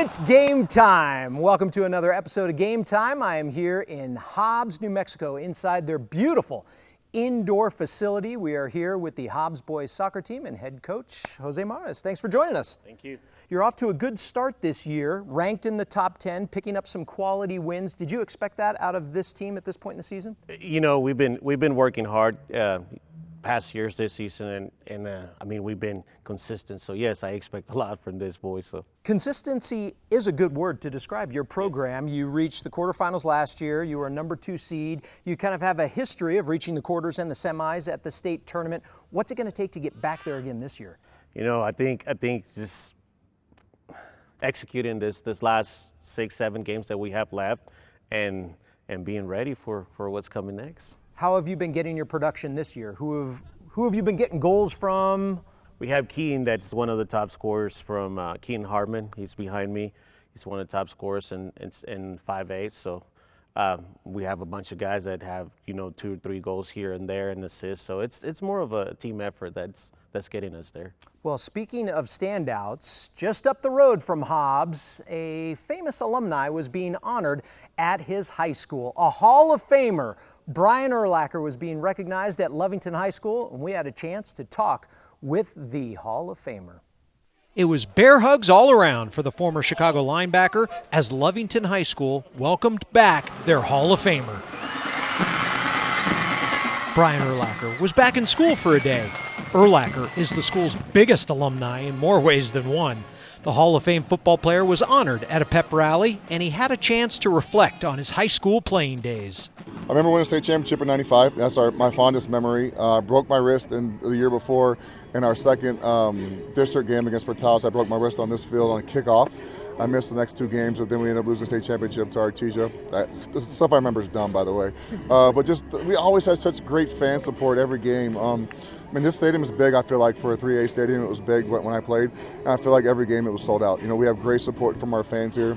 It's game time. Welcome to another episode of Game Time. I am here in Hobbs, New Mexico, inside their beautiful indoor facility. We are here with the Hobbs boys soccer team and head coach Jose Mares. Thanks for joining us. Thank you. You're off to a good start this year, ranked in the top 10, picking up some quality wins. Did you expect that out of this team at this point in the season? You know, we've been working hard past years this season, and I mean, we've been consistent. So yes, I expect a lot from this boys. So consistency is a good word to describe your program. Yes. You reached the quarterfinals last year. You were a number 2 seed. You kind of have a history of reaching the quarters and the semis at the state tournament. What's it going to take to get back there again this year? You know, I think just executing this last 6-7 games that we have left, and being ready for what's coming next. How have you been getting your production this year? Who have you been getting goals from? We have Keaton, that's one of the top scorers from Keaton Hartman. He's behind me. He's one of the top scorers in 5A. So we have a bunch of guys that have, you know, 2 or 3 goals here and there and assists. So it's more of a team effort that's getting us there. Well, speaking of standouts, just up the road from Hobbs, a famous alumni was being honored at his high school. A Hall of Famer, Brian Urlacher, was being recognized at Lovington High School, and we had a chance to talk with the Hall of Famer. It was bear hugs all around for the former Chicago linebacker as Lovington High School welcomed back their Hall of Famer. Brian Urlacher was back in school for a day. Urlacher is the school's biggest alumni in more ways than one. The Hall of Fame football player was honored at a pep rally, and he had a chance to reflect on his high school playing days. I remember winning a state championship in '95. That's my fondest memory. Broke my wrist in the year before in our second district game against Portales. I broke my wrist on this field on a kickoff. I missed the next 2 games, but then we ended up losing the state championship to Artesia. The stuff I remember is dumb, by the way. But just we always had such great fan support every game. I mean, this stadium is big. I feel like for a 3A stadium, it was big when I played. And I feel like every game it was sold out. You know, we have great support from our fans here.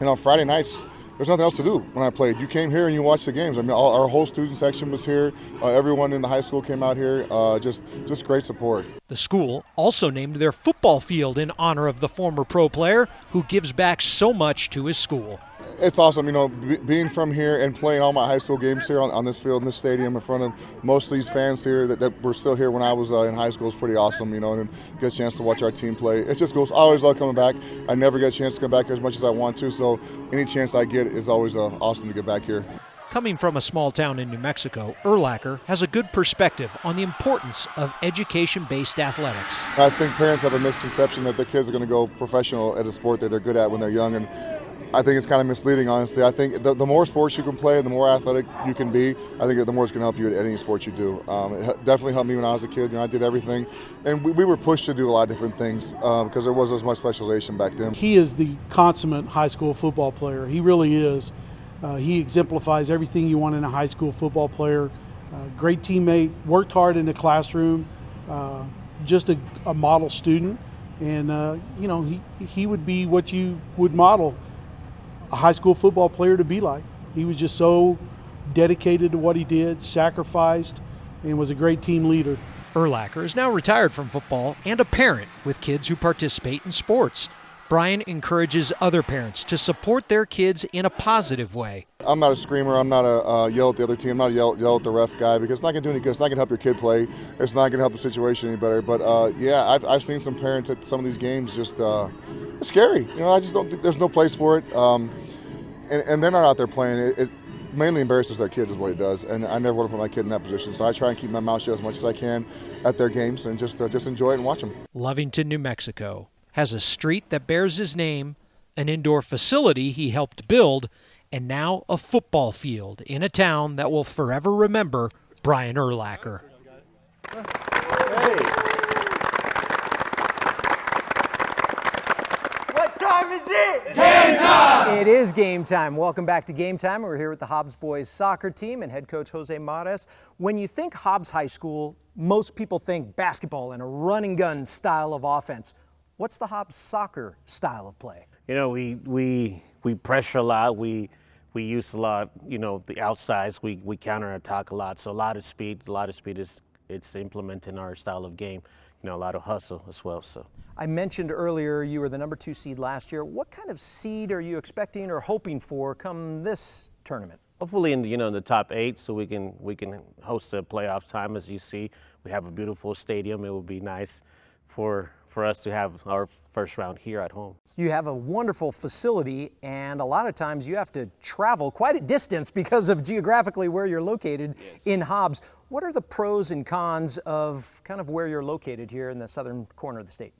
And on Friday nights, there's nothing else to do when I played. You came here and you watched the games. I mean, our whole student section was here. Everyone in the high school came out here. Just great support. The school also named their football field in honor of the former pro player who gives back so much to his school. It's awesome, you know, being from here and playing all my high school games here on this field, in this stadium, in front of most of these fans here that were still here when I was in high school is pretty awesome, you know, and get a chance to watch our team play. It's just goes. I always love coming back. I never get a chance to come back here as much as I want to, so any chance I get is always awesome to get back here. Coming from a small town in New Mexico, Urlacher has a good perspective on the importance of education-based athletics. I think parents have a misconception that their kids are going to go professional at a sport that they're good at when they're young, and I think it's kind of misleading, honestly. I think the more sports you can play, the more athletic you can be, I think the more it's going to help you at any sport you do. It definitely helped me when I was a kid. You know, I did everything. And we were pushed to do a lot of different things because there wasn't as much specialization back then. He is the consummate high school football player. He really is. He exemplifies everything you want in a high school football player. Great teammate, worked hard in the classroom, just a model student. And, you know, he would be what you would model a high school football player to be like. He was just so dedicated to what he did, sacrificed, and was a great team leader. Urlacher is now retired from football and a parent with kids who participate in sports. Brian encourages other parents to support their kids in a positive way. I'm not a screamer. I'm not a yell at the other team. I'm not a yell at the ref guy because it's not going to do any good. It's not going to help your kid play. It's not going to help the situation any better. But yeah, I've seen some parents at some of these games just it's scary. You know, I just don't think there's no place for it. And they're not out there playing. It mainly embarrasses their kids is what it does. And I never want to put my kid in that position. So I try and keep my mouth shut as much as I can at their games and just enjoy it and watch them. Lovington, New Mexico has a street that bears his name, an indoor facility he helped build, and now a football field in a town that will forever remember Brian Urlacher. Hey. What time is it? Game time! It is game time. Welcome back to Game Time. We're here with the Hobbs boys soccer team and head coach Jose Mares. When you think Hobbs High School, most people think basketball and a run and gun style of offense. What's the Hobbs soccer style of play? You know, we pressure a lot. We use a lot. You know, the outsides. We counterattack a lot. So a lot of speed. It's implementing our style of game. a lot of hustle as well. So I mentioned earlier you were the number 2 seed last year. What kind of seed are you expecting or hoping for come this tournament? hopefully in the top 8, so we can host a playoff time. As you see, we have a beautiful stadium. It would be nice for us to have our first round here at home. You have a wonderful facility, and a lot of times you have to travel quite a distance because of geographically where you're located in Hobbs. What are the pros and cons of kind of where you're located here in the southern corner of the state?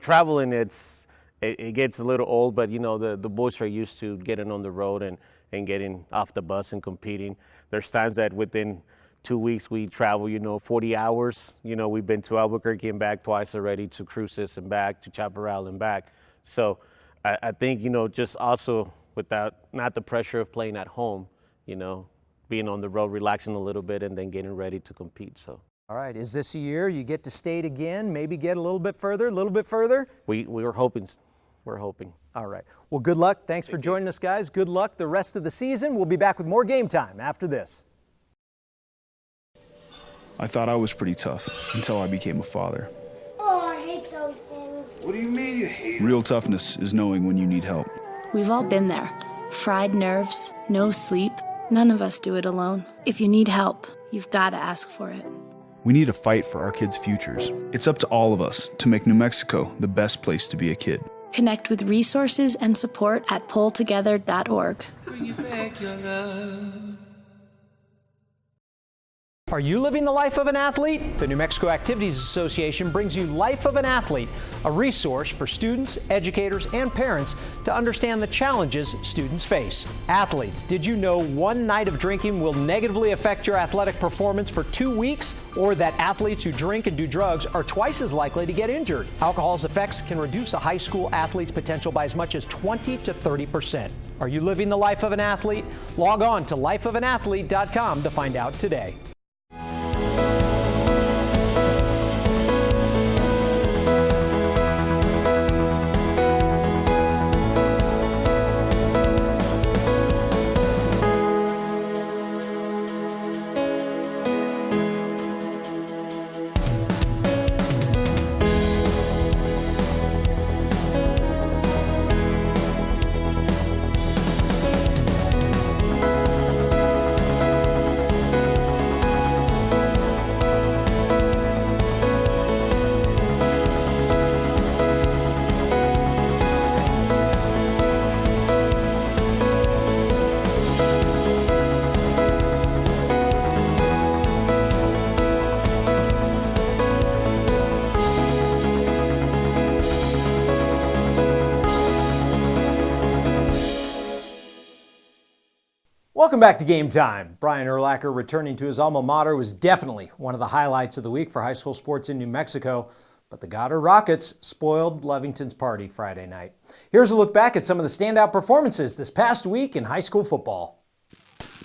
Traveling, it gets a little old, but the boys are used to getting on the road and getting off the bus and competing. There's times that within 2 weeks we travel 40 hours. We've been to Albuquerque and back twice already, to Cruces and back, to Chaparral and back. So I think just also without not the pressure of playing at home, being on the road, relaxing a little bit, and then getting ready to compete. So. All right, is this a year you get to state again, maybe get a little bit further? We were hoping. We're hoping. All right. Well, good luck. Thanks for joining us, guys. Good luck the rest of the season. We'll be back with more Game Time after this. I thought I was pretty tough until I became a father. Oh, I hate those things. What do you mean you hate it? Real toughness is knowing when you need help. We've all been there. Fried nerves, no sleep. None of us do it alone. If you need help, you've got to ask for it. We need to fight for our kids' futures. It's up to all of us to make New Mexico the best place to be a kid. Connect with resources and support at pulltogether.org. Bring you back your love. Are you living the life of an athlete? The New Mexico Activities Association brings you Life of an Athlete, a resource for students, educators, and parents to understand the challenges students face. Athletes, did you know one night of drinking will negatively affect your athletic performance for 2 weeks? Or that athletes who drink and do drugs are twice as likely to get injured? Alcohol's effects can reduce a high school athlete's potential by as much as 20 to 30%. Are you living the life of an athlete? Log on to lifeofanathlete.com to find out today. Welcome back to Game Time. Brian Urlacher returning to his alma mater was definitely one of the highlights of the week for high school sports in New Mexico, but the Goddard Rockets spoiled Lovington's party Friday night. Here's a look back at some of the standout performances this past week in high school football.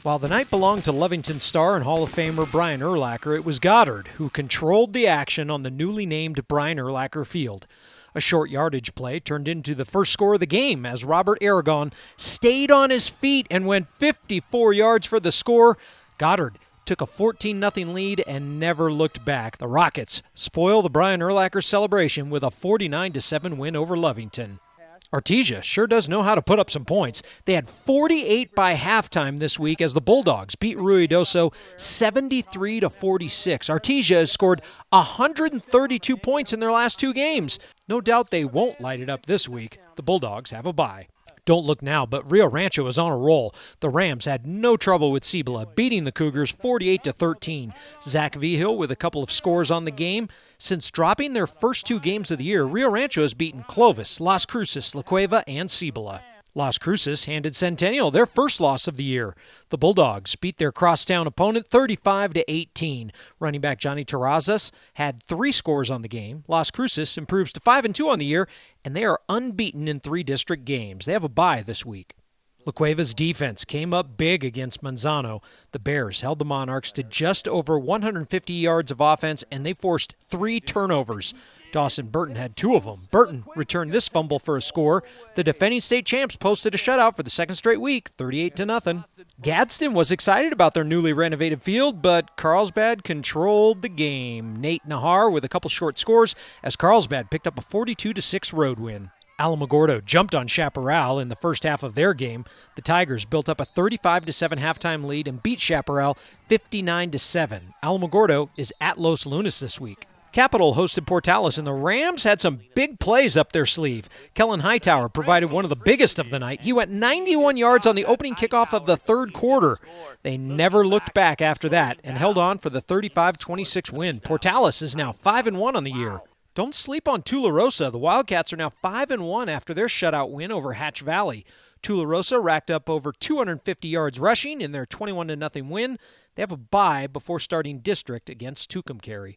While the night belonged to Lovington star and Hall of Famer Brian Urlacher, it was Goddard who controlled the action on the newly named Brian Urlacher Field. A short yardage play turned into the first score of the game as Robert Aragon stayed on his feet and went 54 yards for the score. Goddard took a 14-0 lead and never looked back. The Rockets spoil the Brian Urlacher celebration with a 49-7 win over Lovington. Artesia sure does know how to put up some points. They had 48 by halftime this week as the Bulldogs beat Ruidoso 73-46. Artesia has scored 132 points in their last 2 games. No doubt they won't light it up this week. The Bulldogs have a bye. Don't look now, but Rio Rancho is on a roll. The Rams had no trouble with Cibola, beating the Cougars 48-13. Zach Vigil with a couple of scores on the game. Since dropping their first 2 games of the year, Rio Rancho has beaten Clovis, Las Cruces, La Cueva, and Cibola. Las Cruces handed Centennial their first loss of the year. The Bulldogs beat their crosstown opponent 35-18. Running back Johnny Terrazas had 3 scores on the game. Las Cruces improves to 5-2 on the year, and they are unbeaten in 3 district games. They have a bye this week. La Cueva's defense came up big against Manzano. The Bears held the Monarchs to just over 150 yards of offense, and they forced 3 turnovers. Dawson Burton had 2 of them. Burton returned this fumble for a score. The defending state champs posted a shutout for the second straight week, 38-0. Gadsden was excited about their newly renovated field, but Carlsbad controlled the game. Nate Nahar with a couple short scores as Carlsbad picked up a 42-6 road win. Alamogordo jumped on Chaparral in the first half of their game. The Tigers built up a 35-7 halftime lead and beat Chaparral 59-7. Alamogordo is at Los Lunas this week. Capital hosted Portales, and the Rams had some big plays up their sleeve. Kellen Hightower provided one of the biggest of the night. He went 91 yards on the opening kickoff of the third quarter. They never looked back after that and held on for the 35-26 win. Portales is now 5-1 on the year. Don't sleep on Tularosa. The Wildcats are now 5-1 after their shutout win over Hatch Valley. Tularosa racked up over 250 yards rushing in their 21-0 win. They have a bye before starting district against Tucumcari.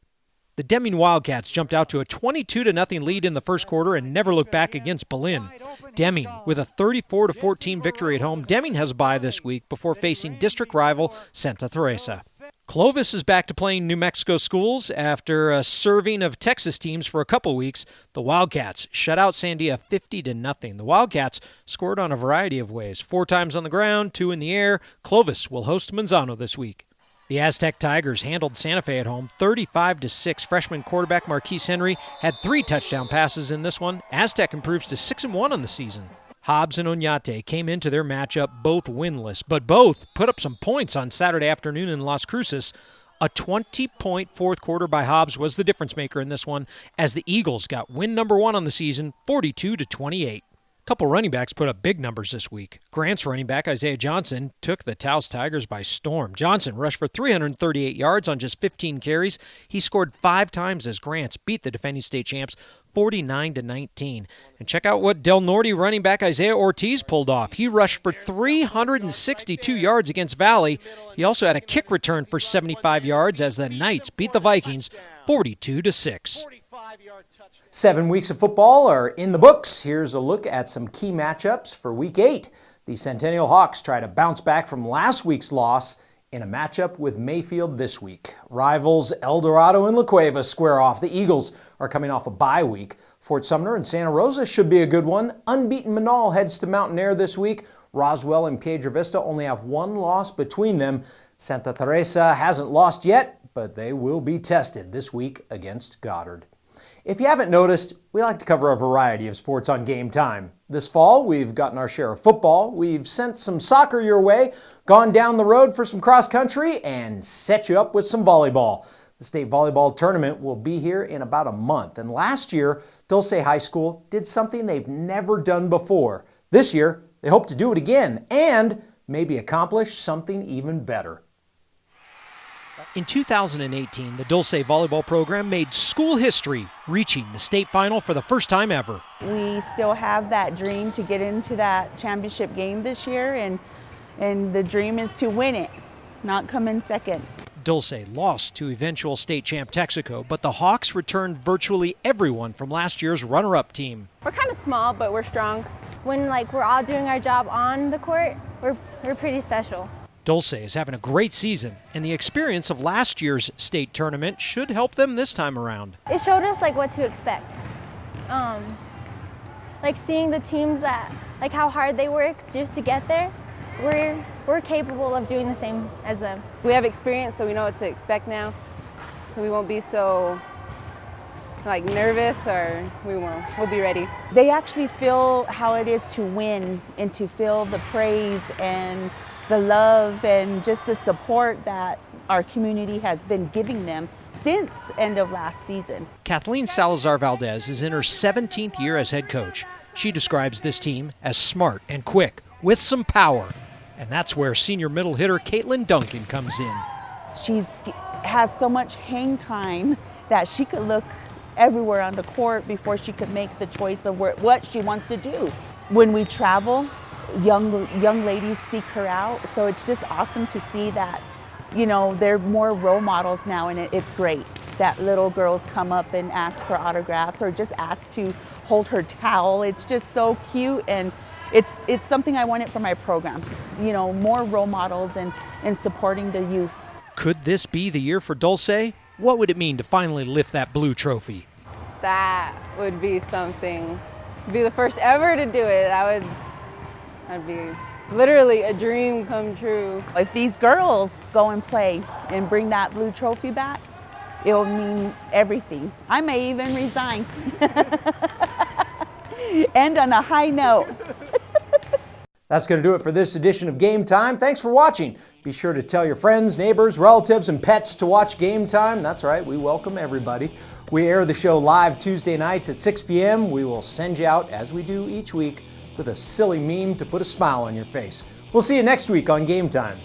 The Deming Wildcats jumped out to a 22-0 lead in the first quarter and never looked back against Belen. Deming with a 34-14 victory at home. Deming has a bye this week before facing district rival Santa Teresa. Clovis is back to playing New Mexico schools after a serving of Texas teams for a couple weeks. The Wildcats shut out Sandia 50-0. The Wildcats scored on a variety of ways. 4 times on the ground, 2 in the air. Clovis will host Manzano this week. The Aztec Tigers handled Santa Fe at home 35-6. Freshman quarterback Marquise Henry had 3 touchdown passes in this one. Aztec improves to 6-1 on the season. Hobbs and Oñate came into their matchup both winless, but both put up some points on Saturday afternoon in Las Cruces. A 20-point fourth quarter by Hobbs was the difference maker in this one as the Eagles got win number 1 on the season, 42-28. Couple running backs put up big numbers this week. Grant's running back, Isaiah Johnson, took the Taos Tigers by storm. Johnson rushed for 338 yards on just 15 carries. He scored 5 times as Grants beat the defending state champs 49-19. And check out what Del Norte running back Isaiah Ortiz pulled off. He rushed for 362 yards against Valley. He also had a kick return for 75 yards as the Knights beat the Vikings 42-6. 7 weeks of football are in the books. Here's a look at some key matchups for Week 8. The Centennial Hawks try to bounce back from last week's loss in a matchup with Mayfield this week. Rivals El Dorado and La Cueva square off. The Eagles are coming off a bye week. Fort Sumner and Santa Rosa should be a good one. Unbeaten Manal heads to Mountain Air this week. Roswell and Piedra Vista only have 1 loss between them. Santa Teresa hasn't lost yet, but they will be tested this week against Goddard. If you haven't noticed, we like to cover a variety of sports on Game Time. This fall, we've gotten our share of football, we've sent some soccer your way, gone down the road for some cross country, and set you up with some volleyball. The state volleyball tournament will be here in about a month. And last year, Dulce High School did something they've never done before. This year, they hope to do it again and maybe accomplish something even better. In 2018, the Dulce volleyball program made school history, reaching the state final for the first time ever. We still have that dream to get into that championship game this year, and the dream is to win it, not come in second. Dulce lost to eventual state champ Texaco, but the Hawks returned virtually everyone from last year's runner-up team. We're kind of small, but we're strong. When we're all doing our job on the court, we're pretty special. Dulce is having a great season, and the experience of last year's state tournament should help them this time around. It showed us what to expect. Seeing the teams that how hard they work just to get there. We're capable of doing the same as them. We have experience, so we know what to expect now. So we won't be so nervous, or we'll be ready. They actually feel how it is to win and to feel the praise and the love and just the support that our community has been giving them since end of last season. Kathleen Salazar Valdez is in her 17th year as head coach. She describes this team as smart and quick with some power. And that's where senior middle hitter Caitlin Duncan comes in. She has so much hang time that she could look everywhere on the court before she could make the choice of what she wants to do. When we travel, young ladies seek her out, so it's just awesome to see that, they're more role models now, and it's great that little girls come up and ask for autographs or just ask to hold her towel. It's just so cute, and it's something I wanted for my program, more role models and supporting the youth. Could this be the year for Dulce? What would it mean to finally lift that blue trophy? That would be something. Be the first ever to do it. That'd be literally a dream come true. If these girls go and play and bring that blue trophy back, it'll mean everything. I may even resign. End on a high note. That's going to do it for this edition of Game Time. Thanks for watching. Be sure to tell your friends, neighbors, relatives, and pets to watch Game Time. That's right, we welcome everybody. We air the show live Tuesday nights at 6 p.m. We will send you out, as we do each week, with a silly meme to put a smile on your face. We'll see you next week on Game Time.